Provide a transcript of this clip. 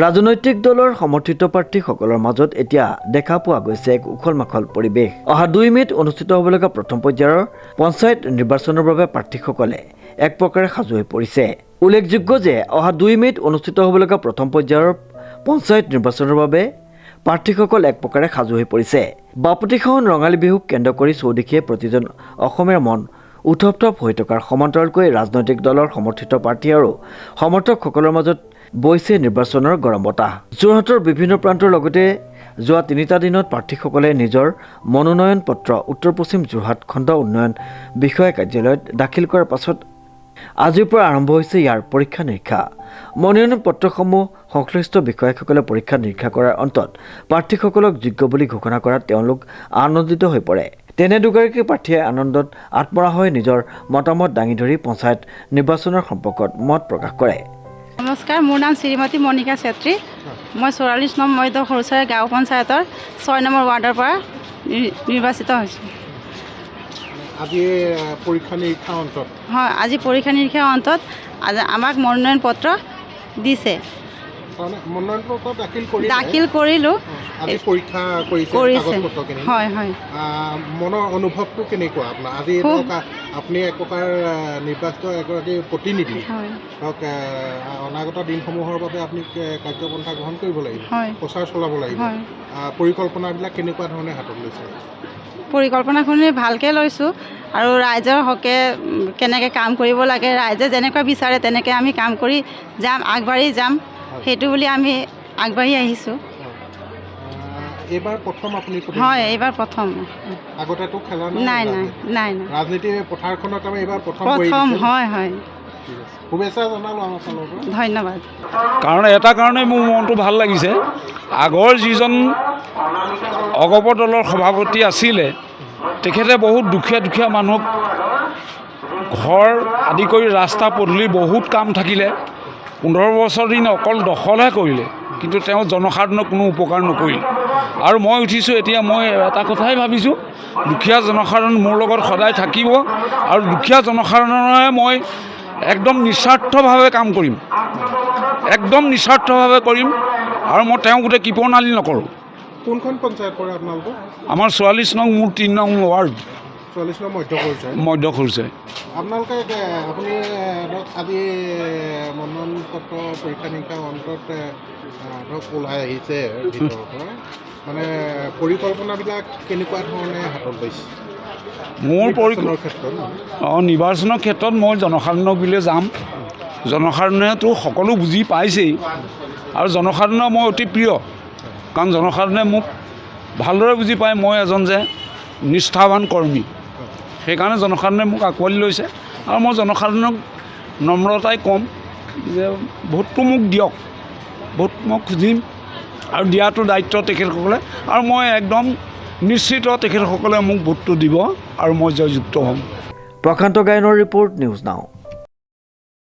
ৰাজনৈতিক দলৰ সমৰ্থিত প্ৰাৰ্থীসকলৰ মাজত এতিয়া দেখা পোৱা গৈছে এক উখল-মাখল পৰিৱেশ। অহা 2 মে'ত অনুষ্ঠিত হ'বলগীয়া প্ৰথম পৰ্যায়ৰ পঞ্চায়ত নিৰ্বাচনৰ বাবে প্ৰাৰ্থীসকলে এক প্ৰকাৰে সাজু হৈ পৰিছে। উল্লেখযোগ্য যে অহা 2 মে'ত অনুষ্ঠিত হ'বলগীয়া প্ৰথম পৰ্যায়ৰ পঞ্চায়ত নিৰ্বাচনৰ বাবে প্ৰাৰ্থীসকল এক প্ৰকাৰে সাজু হৈ পৰিছে। বাপতিসাহোন ৰঙালী বিহুক কেন্দ্ৰ কৰি চৌদিশে প্ৰতিজন অসমীয়াৰ মন উত্থপ্ত হৈ থকাৰ সমান্তৰালকৈ ৰাজনৈতিক দলৰ সমৰ্থিত প্ৰাৰ্থী আৰু সমৰ্থকসকলৰ মাজত বৈছে নিৰ্বাচনৰ গৰম বতাহ। যোৰহাটৰ বিভিন্ন প্ৰান্তৰ লগতে যোৱা 3টা দিনত প্ৰাৰ্থীসকলে নিজৰ মনোনয়ন পত্ৰ উত্তৰ-পশ্চিম যোৰহাট খণ্ড উন্নয়ন বিষয়া কাৰ্যালয়ত দাখিল কৰাৰ পাছত আজিৰ পৰা আৰম্ভ হৈছে ইয়াৰ পৰীক্ষা-নিৰীক্ষা। মনোনয়ন পত্ৰসমূহ সংশ্লিষ্ট বিষয়াসকলে পৰীক্ষা-নিৰীক্ষা কৰাৰ অন্তত প্ৰাৰ্থীসকলক যোগ্য বুলি ঘোষণা কৰাত তেওঁলোক আনন্দিত হৈ পৰে। তেনে দুগৰাকী প্ৰাৰ্থীয়ে আনন্দত আত্মৰা হৈ নিজৰ মতামত দাঙি ধৰি পঞ্চায়ত নিৰ্বাচনৰ সম্পৰ্কত মত প্ৰকাশ কৰে। নমস্কাৰ, মোৰ নাম শ্ৰীমতী মণিকা চেত্ৰী। মই 44 নং মধ্য সৰুচাই গাঁও পঞ্চায়তৰ 6 নম্বৰ ৱাৰ্ডৰ পৰা নিৰ্বাচিত হৈছোঁ। আজি পৰীক্ষা-নিৰীক্ষাৰ অন্তত হয়, আজি পৰীক্ষা-নিৰীক্ষাৰ অন্তত আমাক মনোনয়ন পত্ৰ দিছে। মনোনয়ন পত্ৰ দাখিল কৰিলোঁ। আজি পৰীক্ষা কৰিছে। হয় হয়। মনৰ অনুভৱটো কেনেকুৱা আপোনাৰ? আজি আপুনি এক প্ৰকাৰ নিৰ্বাচিত এগৰাকী প্ৰতিনিধি। ধৰক অনাগত দিনসমূহৰ বাবে আপুনি কাৰ্যপন্থা গ্ৰহণ কৰিব লাগিব, প্ৰচাৰ চলাব লাগিব। পৰিকল্পনাবিলাক কেনেকুৱা ধৰণে হাতত লৈছে? পৰিকল্পনাখিনি ভালকৈ লৈছোঁ আৰু ৰাইজৰ হকে কেনেকৈ কাম কৰিব লাগে, ৰাইজে যেনেকুৱা বিচাৰে তেনেকৈ আমি কাম কৰি যাম, আগবাঢ়ি যাম, সেইটো বুলি আমি আগবাঢ়ি আহিছোঁ। এইবাৰ প্ৰথম আপুনি? হয়, এইবাৰ প্ৰথম। আগতেতো খেলা নাই নাই নাই নাই ৰাজনীতি পথাৰখনত আমি এইবাৰ প্ৰথম। হয় হয়। শুভেচ্ছা জনালোঁ আমাৰ ফালৰ পৰা। ধন্যবাদ। কাৰণ এটা কাৰণে মোৰ মনটো ভাল লাগিছে, আগৰ যিজন অগপ দলৰ সভাপতি আছিলে তেখেতে বহুত দুখীয়া মানুহক ঘৰ আদি কৰি ৰাস্তা পদূলি বহুত কাম থাকিলে। 15 বছৰ দিন অকল দখলহে কৰিলে, কিন্তু তেওঁ জনসাধাৰণক কোনো উপকাৰ নকৰিলে। আৰু মই উঠিছোঁ এতিয়া, মই এটা কথাই ভাবিছোঁ, দুখীয়া জনসাধাৰণ মোৰ লগত সদায় থাকিব আৰু দুখীয়া জনসাধাৰণৰে মই একদম নিস্বাৰ্থভাৱে কাম কৰিম, একদম নিস্বাৰ্থভাৱে কৰিম। আৰু মই তেওঁ গোটেই কৃপণালী নকৰোঁ। কোনখন পঞ্চায়ত পৰে আপোনালোকৰ? আমাৰ 44 নং, মোৰ 3 নং ৱাৰ্ড। 44 নং মধ্য সৰুচাই। আপোনালোকে আপুনি আজি মনোনয়ন পত্ৰ পৰীক্ষা-নিৰীক্ষাৰ অন্তত ধৰক ওলাই আহিছে ভিতৰৰ পৰা, মানে পৰিকল্পনাবিলাক কেনেকুৱা ধৰণে হাতত লৈছে? মোৰ নিৰ্বাচনৰ ক্ষেত্ৰত মই জনসাধাৰণক বিলে যাম। জনসাধাৰণেতো সকলো বুজি পাইছেই আৰু জনসাধাৰণৰ মই অতি প্ৰিয়, কাৰণ জনসাধাৰণে মোক ভালদৰে বুজি পায় মই এজন যে নিষ্ঠাৱান কৰ্মী। সেইকাৰণে জনসাধাৰণে মোক আঁকোৱালি লৈছে আৰু মই জনসাধাৰণক নম্ৰতাই ক'ম যে ভোটটো মোক দিয়ক, ভোট মই খুজিম আৰু দিয়াটো দায়িত্ব তেখেতসকলে, আৰু মই একদম নিশ্চিত তেখেতসকলে মোক ভোটটো দিব আৰু মই জয়যুক্ত হ'ম। প্ৰশান্ত গায়নৰ ৰিপৰ্ট, নিউজ নাও।